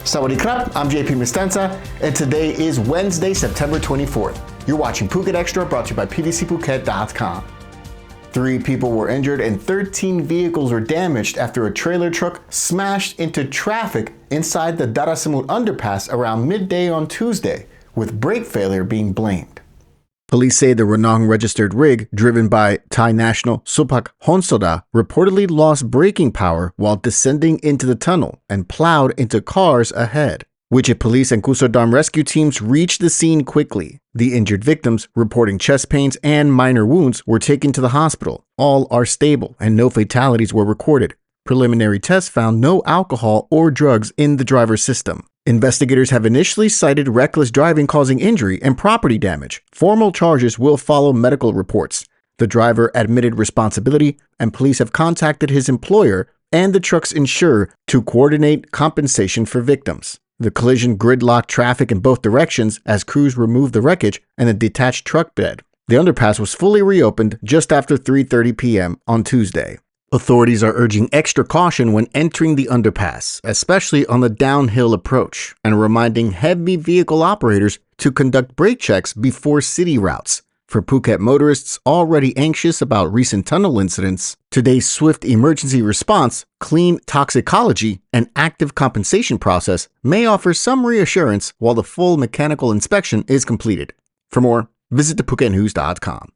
Sawadee krap, I'm JP Mestanza, and today is Wednesday, September 24th. You're watching Phuket Xtra, brought to you by PVCPhuket.com. 3 people were injured and 13 vehicles were damaged after a trailer truck smashed into traffic inside the Darasamut Underpass around midday on Tuesday, with brake failure being blamed. Police say the Ranong-registered rig, driven by Thai national Supak Honsoda, reportedly lost braking power while descending into the tunnel and plowed into cars ahead. Wichita police and Kusodam rescue teams reached the scene quickly. The injured victims, reporting chest pains and minor wounds, were taken to the hospital. All are stable and no fatalities were recorded. Preliminary tests found no alcohol or drugs in the driver's system. Investigators have initially cited reckless driving causing injury and property damage. Formal charges will follow medical reports. The driver admitted responsibility, and police have contacted his employer and the truck's insurer to coordinate compensation for victims. The collision gridlocked traffic in both directions as crews removed the wreckage and a detached truck bed. The underpass was fully reopened just after 3:30 p.m. on Tuesday. Authorities are urging extra caution when entering the underpass, especially on the downhill approach, and reminding heavy vehicle operators to conduct brake checks before city routes. For Phuket motorists already anxious about recent tunnel incidents, today's swift emergency response, clean toxicology, and active compensation process may offer some reassurance while the full mechanical inspection is completed. For more, visit thephuket.news.com.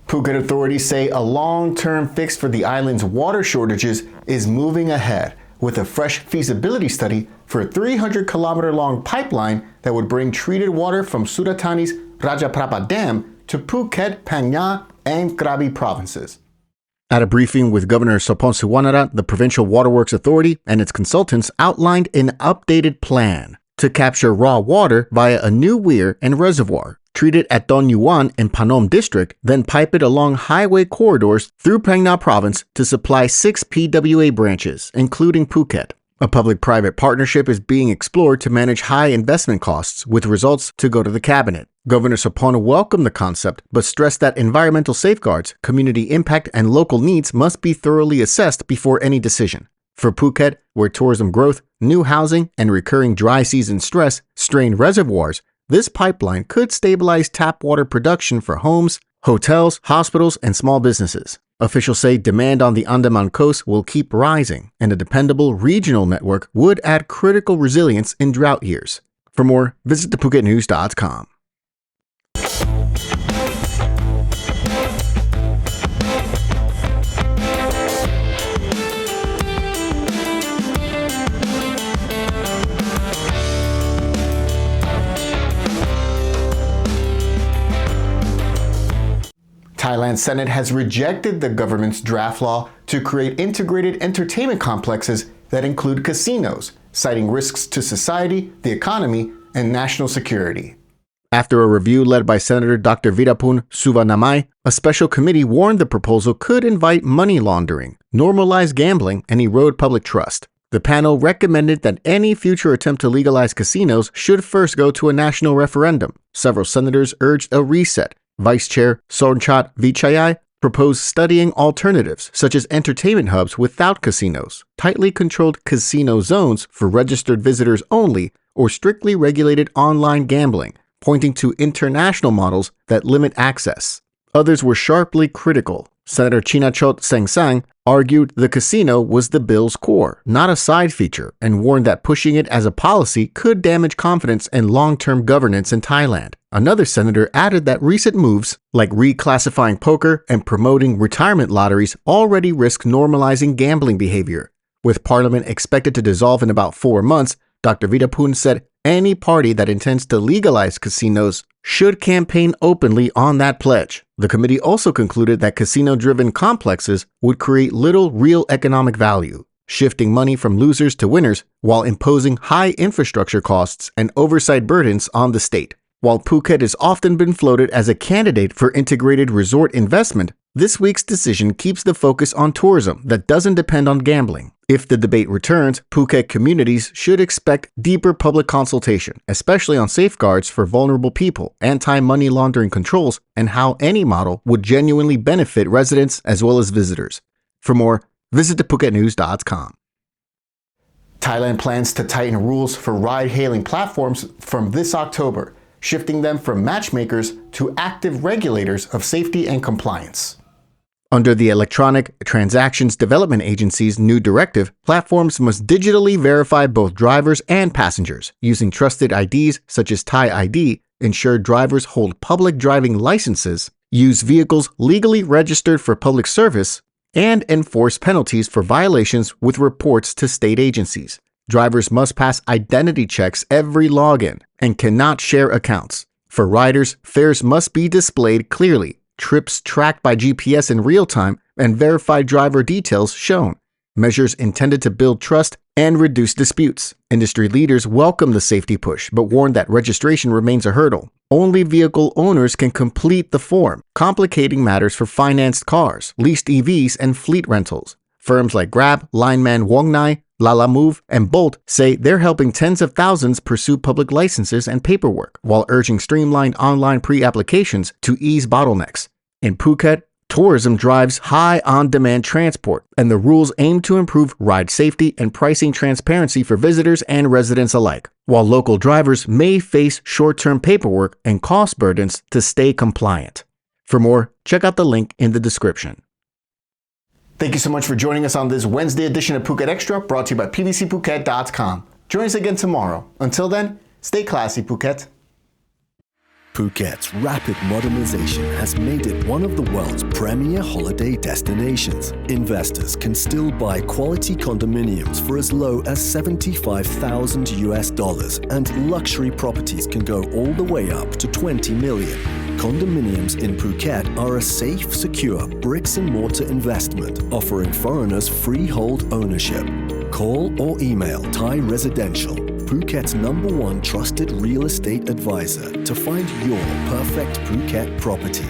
Phuket authorities say a long-term fix for the island's water shortages is moving ahead with a fresh feasibility study for a 300-kilometer-long pipeline that would bring treated water from Suratani's Ratchaprapha Dam to Phuket, Phang Nga, and Krabi provinces. At a briefing with Governor Sopon Suwanara, the Provincial Waterworks Authority and its consultants outlined an updated plan to capture raw water via a new weir and reservoir, treat it at Don Yuan in Panom district, then pipe it along highway corridors through Phang Nga province to supply 6 PWA branches, including Phuket. A public-private partnership is being explored to manage high investment costs, with results to go to the cabinet. Governor Sopona welcomed the concept, but stressed that environmental safeguards, community impact, and local needs must be thoroughly assessed before any decision. For Phuket, where tourism growth, new housing, and recurring dry season stress strain reservoirs, this pipeline could stabilize tap water production for homes, hotels, hospitals, and small businesses. Officials say demand on the Andaman coast will keep rising, and a dependable regional network would add critical resilience in drought years. For more, visit thephuket.news.com. Thailand's Senate has rejected the government's draft law to create integrated entertainment complexes that include casinos, citing risks to society, the economy, and national security. After a review led by Senator Dr. Virapun Suvanamai, a special committee warned the proposal could invite money laundering, normalize gambling, and erode public trust. The panel recommended that any future attempt to legalize casinos should first go to a national referendum. Several senators urged a reset. Vice Chair Sornchat Vichayai proposed studying alternatives such as entertainment hubs without casinos, tightly controlled casino zones for registered visitors only, or strictly regulated online gambling, pointing to international models that limit access. Others were sharply critical. Senator Chinachot Sengsang argued the casino was the bill's core, not a side feature, and warned that pushing it as a policy could damage confidence and long-term governance in Thailand. Another senator added that recent moves, like reclassifying poker and promoting retirement lotteries, already risk normalizing gambling behavior. With Parliament expected to dissolve in about 4 months, Dr. Vidapun said any party that intends to legalize casinos should campaign openly on that pledge. The committee also concluded that casino-driven complexes would create little real economic value, shifting money from losers to winners while imposing high infrastructure costs and oversight burdens on the state. While Phuket has often been floated as a candidate for integrated resort investment, this week's decision keeps the focus on tourism that doesn't depend on gambling. If the debate returns, Phuket communities should expect deeper public consultation, especially on safeguards for vulnerable people, anti-money laundering controls, and how any model would genuinely benefit residents as well as visitors. For more, visit thephuket.news.com. Thailand plans to tighten rules for ride-hailing platforms from this October, shifting them from matchmakers to active regulators of safety and compliance. Under the Electronic Transactions Development Agency's new directive, platforms must digitally verify both drivers and passengers using trusted IDs such as Thai ID, ensure drivers hold public driving licenses, use vehicles legally registered for public service, and enforce penalties for violations with reports to state agencies. Drivers must pass identity checks every login and cannot share accounts. For riders, fares must be displayed clearly, trips tracked by GPS in real time, and verified driver details shown. Measures intended to build trust and reduce disputes. Industry leaders welcome the safety push, but warn that registration remains a hurdle. Only vehicle owners can complete the form, complicating matters for financed cars, leased EVs, and fleet rentals. Firms like Grab, Lineman Wongnai, Lala Move, and Bolt say they're helping tens of thousands pursue public licenses and paperwork, while urging streamlined online pre-applications to ease bottlenecks. In Phuket, tourism drives high on-demand transport, and the rules aim to improve ride safety and pricing transparency for visitors and residents alike, while local drivers may face short-term paperwork and cost burdens to stay compliant. For more, check out the link in the description. Thank you so much for joining us on this Wednesday edition of Phuket Extra, brought to you by PVCPhuket.com. Join us again tomorrow. Until then, stay classy, Phuket. Phuket's rapid modernization has made it one of the world's premier holiday destinations. Investors can still buy quality condominiums for as low as $75,000, and luxury properties can go all the way up to $20 million. Condominiums in Phuket are a safe, secure bricks-and-mortar investment, offering foreigners freehold ownership. Call or email Thai Residential, Phuket's #1 trusted real estate advisor, to find your perfect Phuket property.